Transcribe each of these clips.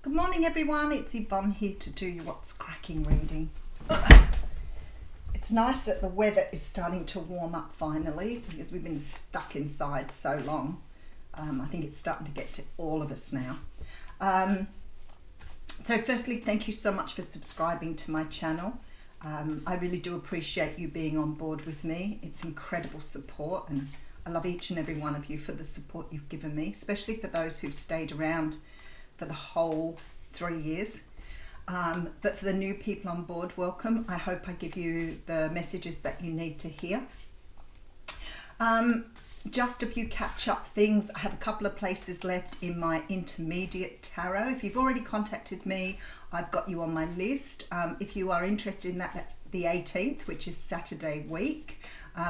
Good morning everyone, it's Yvonne here to do you what's cracking reading. It's nice that the weather is starting to warm up finally because we've been stuck inside so long. I think it's starting to get to all of us now. So firstly, thank you so much for subscribing to my channel. I really do appreciate you being on board with me. It's incredible support and I love each and every one of you for the support you've given me, especially for those who've stayed around for the whole 3 years. But for the new people on board, welcome. I hope I give you the messages that you need to hear. Just a few catch-up things. I have a couple of places left in my intermediate tarot. If you've already contacted me, I've got you on my list. If you are interested in that, that's the 18th, which is Saturday week.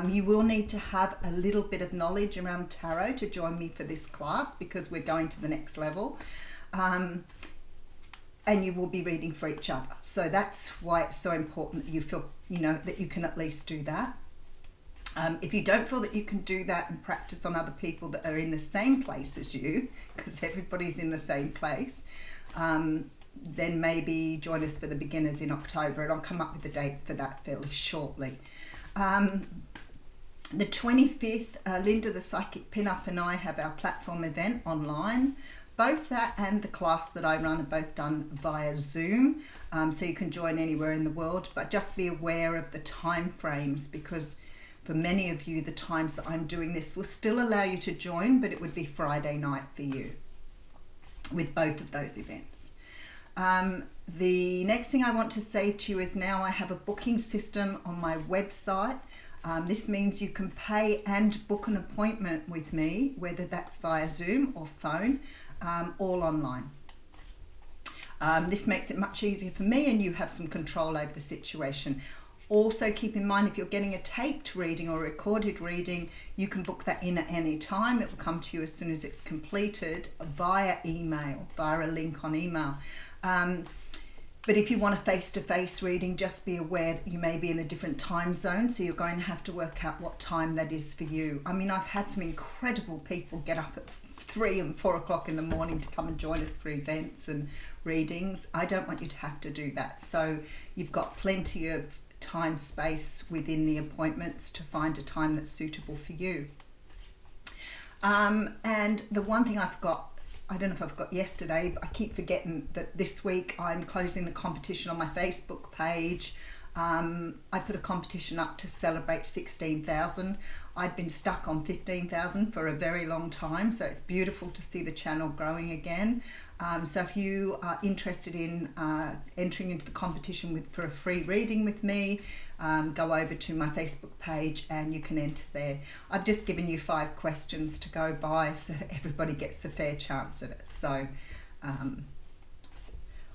You will need to have a little bit of knowledge around tarot to join me for this class because we're going to the next level. And you will be reading for each other. So that's why it's so important that you feel, that you can at least do that. If you don't feel that you can do that and practice on other people that are in the same place as you, because everybody's in the same place, then maybe join us for the beginners in October, and I'll come up with a date for that fairly shortly. The 25th, Linda the Psychic Pinup and I have our platform event online. Both that and the class that I run are both done via Zoom, so you can join anywhere in the world, but just be aware of the time frames because for many of you, the times that I'm doing this will still allow you to join, but it would be Friday night for you with both of those events. The next thing I want to say to you is now I have a booking system on my website. This means you can pay and book an appointment with me, whether that's via Zoom or phone, all online. This makes it much easier for me and you have some control over the situation. Also keep in mind if you're getting a taped reading or a recorded reading, you can book that in at any time. It will come to you as soon as it's completed via email, via a link on email. But if you want a face-to-face reading, just be aware that you may be in a different time zone, so you're going to have to work out what time that is for you. I mean, I've had some incredible people get up at 3 and 4 o'clock in the morning to come and join us for events and readings. I don't want you to have to do that. So you've got plenty of time space within the appointments to find a time that's suitable for you. And the one thing I forgot, I don't know if I forgot yesterday, but I keep forgetting that this week I'm closing the competition on my Facebook page. I put a competition up to celebrate 16,000. I'd been stuck on 15,000 for a very long time, so it's beautiful to see the channel growing again. So if you are interested in entering into the competition for a free reading with me, go over to my Facebook page and you can enter there. I've just given you 5 questions to go by so that everybody gets a fair chance at it. So,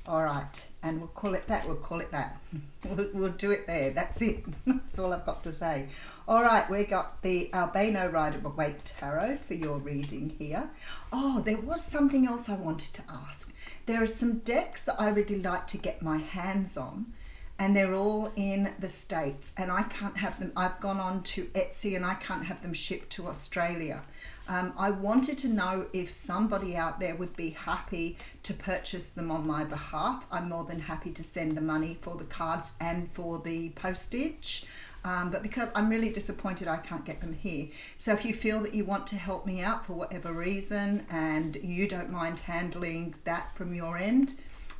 all right, and we'll call it that. We'll do it there. That's it. That's all I've got to say. All right, we got the Albino Rider-Waite Tarot for your reading here. Oh, there was something else I wanted to ask. There are some decks that I really like to get my hands on, and they're all in the States, and I can't have them. I've gone on to Etsy, and I can't have them shipped to Australia. I wanted to know if somebody out there would be happy to purchase them on my behalf. I'm more than happy to send the money for the cards and for the postage. But because I'm really disappointed I can't get them here. So if you feel that you want to help me out for whatever reason and you don't mind handling that from your end,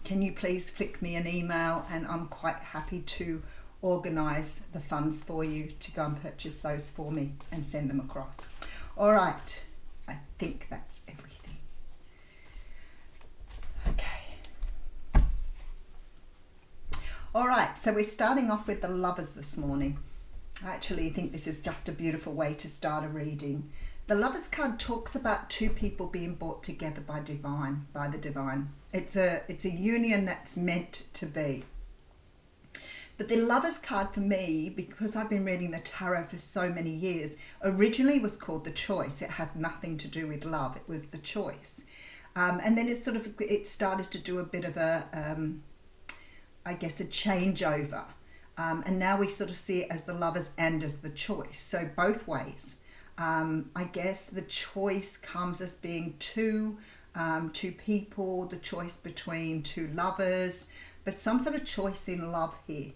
can you please flick me an email and I'm quite happy to organise the funds for you to go and purchase those for me and send them across. All right, I think that's everything. Okay. All right, so we're starting off with the Lovers this morning. I actually think this is just a beautiful way to start a reading. The Lovers card talks about 2 people being brought together by the divine. It's a union that's meant to be. But the Lovers card for me, because I've been reading the tarot for so many years, originally was called the Choice. It had nothing to do with love. It was the choice. And then it started to do a bit of a, I guess, a changeover. And now we sort of see it as the Lovers and as the Choice. So both ways. I guess the choice comes as being 2 two people, the choice between two lovers, but some sort of choice in love here.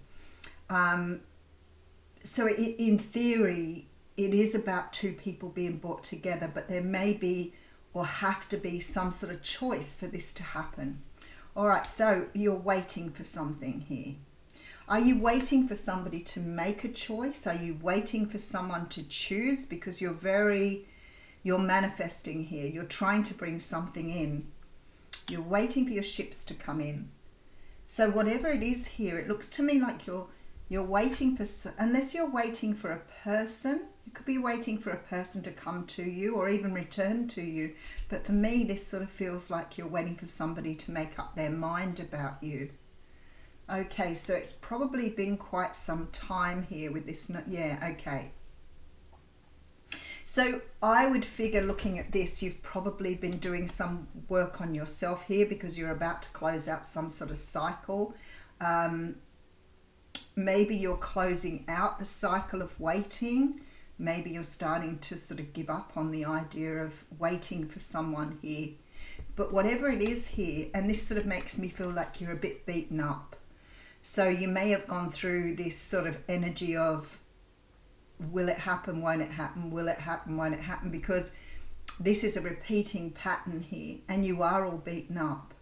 So in theory, it is about two people being brought together, but there may be or have to be some sort of choice for this to happen. All right, so you're waiting for something here. Are you waiting for somebody to make a choice? Are you waiting for someone to choose? Because you're manifesting here. You're trying to bring something in. You're waiting for your ships to come in. So whatever it is here, it looks to me like you're waiting for, unless you're waiting for a person, you could be waiting for a person to come to you or even return to you. But for me, this sort of feels like you're waiting for somebody to make up their mind about you. Okay, so it's probably been quite some time here with this. Yeah, okay. So I would figure, looking at this, you've probably been doing some work on yourself here because you're about to close out some sort of cycle. Maybe you're closing out the cycle of waiting. Maybe you're starting to sort of give up on the idea of waiting for someone here. But whatever it is here, and this sort of makes me feel like you're a bit beaten up. So you may have gone through this sort of energy of, will it happen, won't it happen, will it happen, won't it happen, because this is a repeating pattern here and you are all beaten up.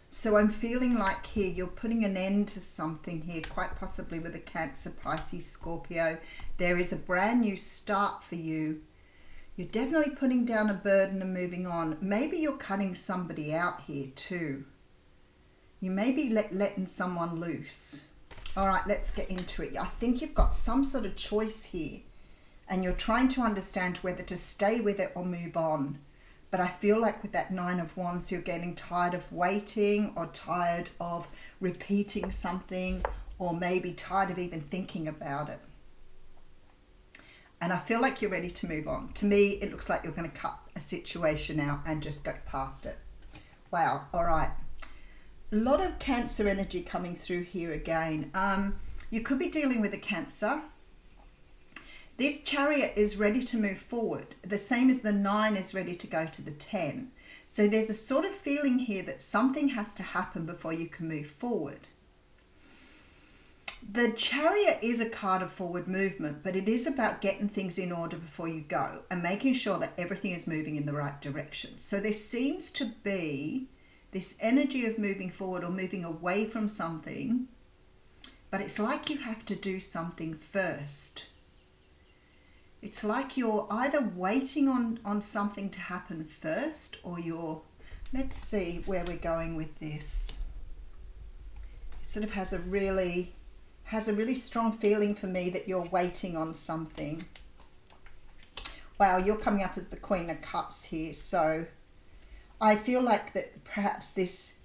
So I'm feeling like here you're putting an end to something here, quite possibly with a Cancer, Pisces, Scorpio. There is a brand new start for you. You're definitely putting down a burden and moving on. Maybe you're cutting somebody out here too. You may be letting someone loose. All right, let's get into it. I think you've got some sort of choice here and you're trying to understand whether to stay with it or move on. But I feel like with that Nine of Wands, you're getting tired of waiting or tired of repeating something or maybe tired of even thinking about it. And I feel like you're ready to move on. To me, it looks like you're going to cut a situation out and just go past it. Wow, all right. A lot of Cancer energy coming through here again. You could be dealing with a Cancer. This Chariot is ready to move forward. The same as the 9 is ready to go to the 10. So there's a sort of feeling here that something has to happen before you can move forward. The Chariot is a card of forward movement, but it is about getting things in order before you go and making sure that everything is moving in the right direction. So there seems to be this energy of moving forward or moving away from something, but it's like you have to do something first. It's like you're either waiting on something to happen first or you're, let's see where we're going with this. It sort of has a really strong feeling for me that you're waiting on something. Wow, you're coming up as the Queen of Cups here. So I feel like that perhaps this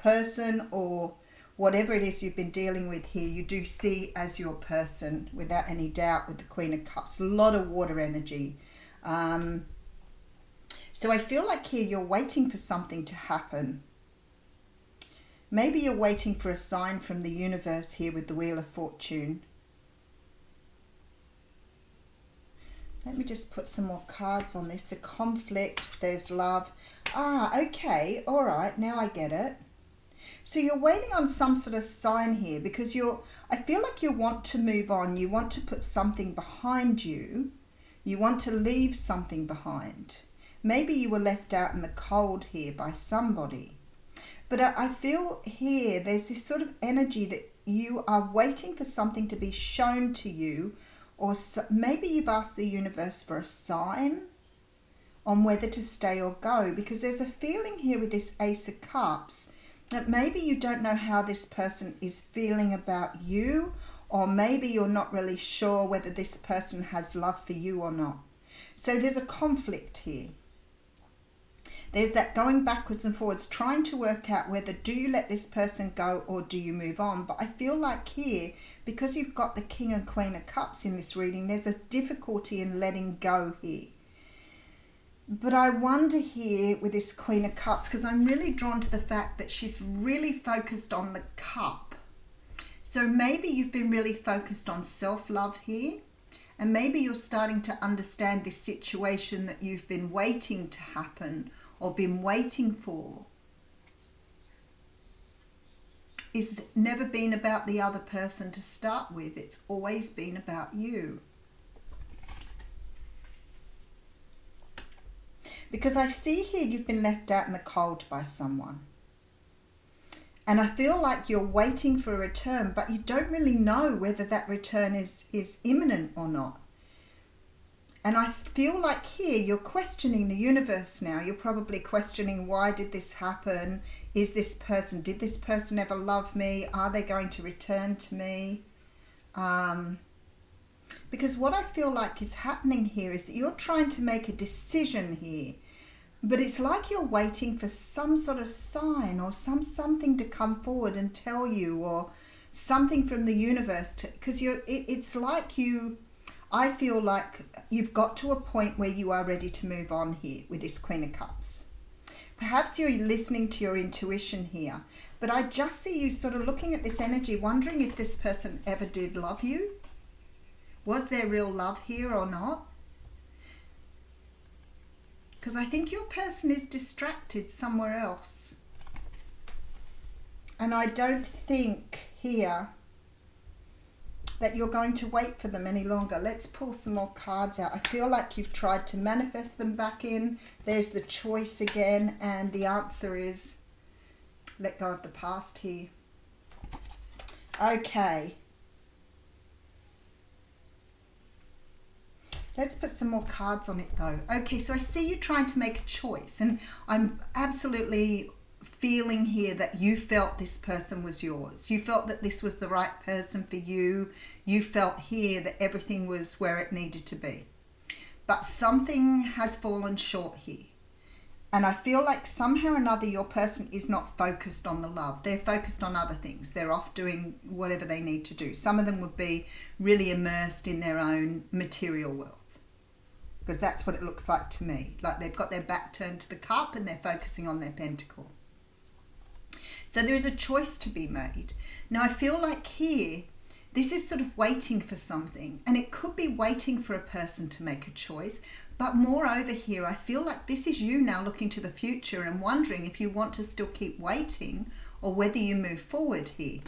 person or whatever it is you've been dealing with here, you do see as your person without any doubt with the Queen of Cups. A lot of water energy. So I feel like here you're waiting for something to happen. Maybe you're waiting for a sign from the universe here with the Wheel of Fortune. Let me just put some more cards on this. The conflict, there's love. Ah, okay, all right, now I get it. So you're waiting on some sort of sign here because I feel like you want to move on. You want to put something behind you. You want to leave something behind. Maybe you were left out in the cold here by somebody. But I feel here there's this sort of energy that you are waiting for something to be shown to you, or maybe you've asked the universe for a sign on whether to stay or go, because there's a feeling here with this Ace of Cups that maybe you don't know how this person is feeling about you, or maybe you're not really sure whether this person has love for you or not. So there's a conflict here. There's that going backwards and forwards, trying to work out whether do you let this person go or do you move on. But I feel like here, because you've got the King and Queen of Cups in this reading, there's a difficulty in letting go here. But I wonder here with this Queen of Cups, because I'm really drawn to the fact that she's really focused on the cup. So maybe you've been really focused on self-love here, And maybe you're starting to understand this situation that you've been waiting to happen or been waiting for is never been about the other person to start with. It's always been about you. Because I see here you've been left out in the cold by someone. And I feel like you're waiting for a return, but you don't really know whether that return is imminent or not. And I feel like here you're questioning the universe now. You're probably questioning, why did this happen? Did this person ever love me? Are they going to return to me? Because what I feel like is happening here is that you're trying to make a decision here. But it's like you're waiting for some sort of sign or something to come forward and tell you, or something from the universe, because it's like I feel like you've got to a point where you are ready to move on here with this Queen of Cups. Perhaps you're listening to your intuition here, but I just see you sort of looking at this energy, wondering if this person ever did love you. Was there real love here or not? Because I think your person is distracted somewhere else. And I don't think here that you're going to wait for them any longer. Let's pull some more cards out. I feel like you've tried to manifest them back in. There's the choice again, and the answer is let go of the past here. Okay. Let's put some more cards on it though. Okay, so I see you trying to make a choice, and I'm absolutely feeling here that you felt this person was yours. You felt that this was the right person for you. You felt here that everything was where it needed to be. But something has fallen short here. And I feel like somehow or another your person is not focused on the love. They're focused on other things. They're off doing whatever they need to do. Some of them would be really immersed in their own material world, because that's what it looks like to me. Like they've got their back turned to the cup and they're focusing on their pentacle. So there is a choice to be made. Now I feel like here, this is sort of waiting for something, and it could be waiting for a person to make a choice. But moreover here, I feel like this is you now looking to the future and wondering if you want to still keep waiting or whether you move forward here.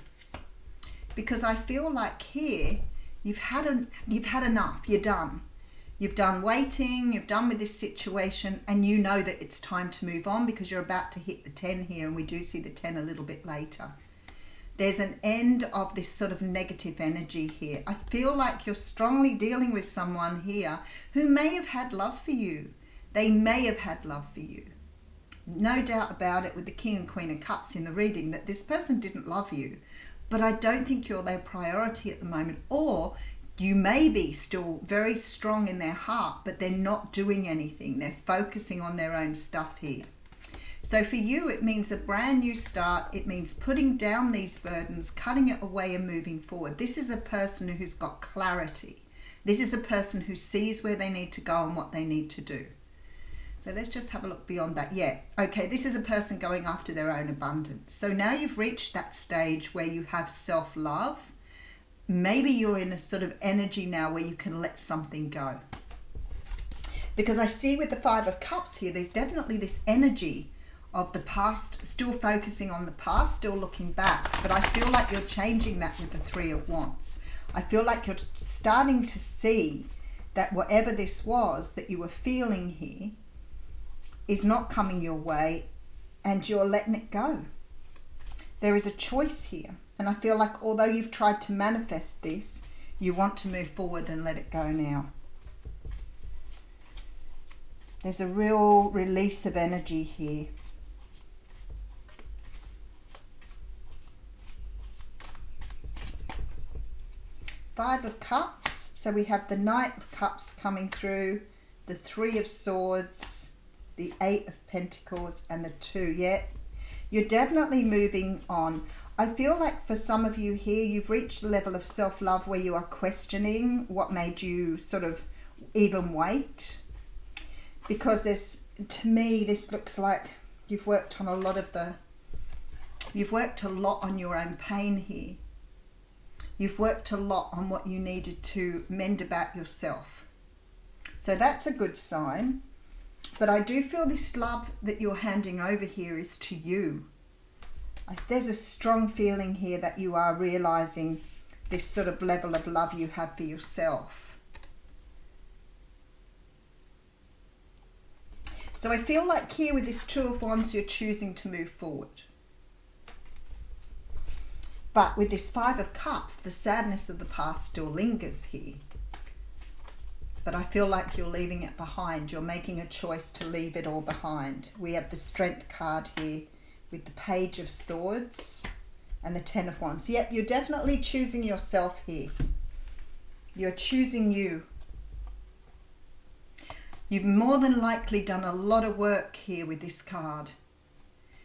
Because I feel like here, you've had enough, you're done. You've done waiting, you've done with this situation, and you know that it's time to move on because you're about to hit the 10 here, and we do see the 10 a little bit later. There's an end of this sort of negative energy here. I feel like you're strongly dealing with someone here who may have had love for you. They may have had love for you. No doubt about it with the King and Queen of Cups in the reading that this person didn't love you, but I don't think you're their priority at the moment. Or you may be still very strong in their heart, but they're not doing anything. They're focusing on their own stuff here. So for you, it means a brand new start. It means putting down these burdens, cutting it away and moving forward. This is a person who's got clarity. This is a person who sees where they need to go and what they need to do. So let's just have a look beyond that. Yeah, okay, this is a person going after their own abundance. So now you've reached that stage where you have self-love. Maybe you're in a sort of energy now where you can let something go. Because I see with the Five of Cups here, there's definitely this energy of the past, still focusing on the past, still looking back. But I feel like you're changing that with the Three of Wands. I feel like you're starting to see that whatever this was that you were feeling here is not coming your way, and you're letting it go. There is a choice here. And I feel like although you've tried to manifest this, you want to move forward and let it go now. There's a real release of energy here. Five of Cups. So we have the Knight of Cups coming through, the Three of Swords, the Eight of Pentacles, and the Two. Yeah, you're definitely moving on. I feel like for some of you here, you've reached a level of self-love where you are questioning what made you sort of even wait. Because there's, to me, this looks like you've worked on a lot on your own pain here. You've worked a lot on what you needed to mend about yourself. So that's a good sign. But I do feel this love that you're handing over here is to you. There's a strong feeling here that you are realizing this sort of level of love you have for yourself. So I feel like here with this Two of Wands, you're choosing to move forward. But with this Five of Cups, the sadness of the past still lingers here. But I feel like you're leaving it behind. You're making a choice to leave it all behind. We have the Strength card here with the Page of Swords and the Ten of Wands. Yep, you're definitely choosing yourself here. You're choosing you. You've more than likely done a lot of work here with this card.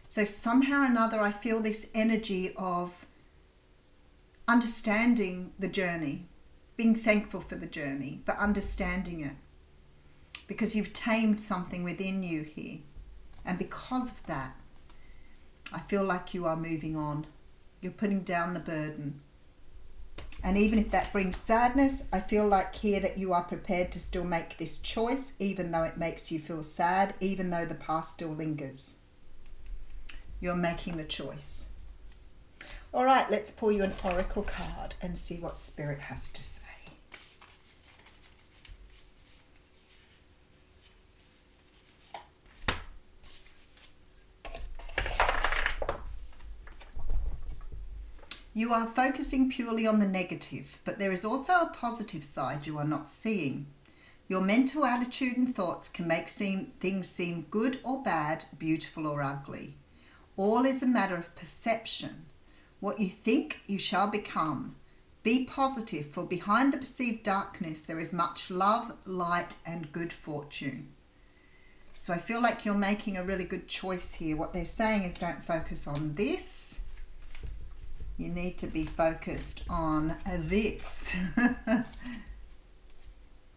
So somehow or another, I feel this energy of understanding the journey, being thankful for the journey, but understanding it. Because you've tamed something within you here. And because of that, I feel like you are moving on. You're putting down the burden. And even if that brings sadness, I feel like here that you are prepared to still make this choice, even though it makes you feel sad, even though the past still lingers. You're making the choice. All right, let's pull you an oracle card and see what Spirit has to say. You are focusing purely on the negative, but there is also a positive side you are not seeing. Your mental attitude and thoughts can make things seem good or bad, beautiful or ugly. All is a matter of perception. What you think, you shall become. Be positive, for behind the perceived darkness there is much love, light and good fortune. So I feel like you're making a really good choice here. What they're saying is don't focus on this. You need to be focused on this.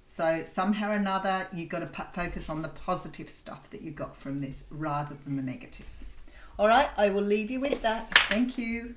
So somehow or another, you've got to focus on the positive stuff that you got from this rather than the negative. All right, I will leave you with that. Thank you.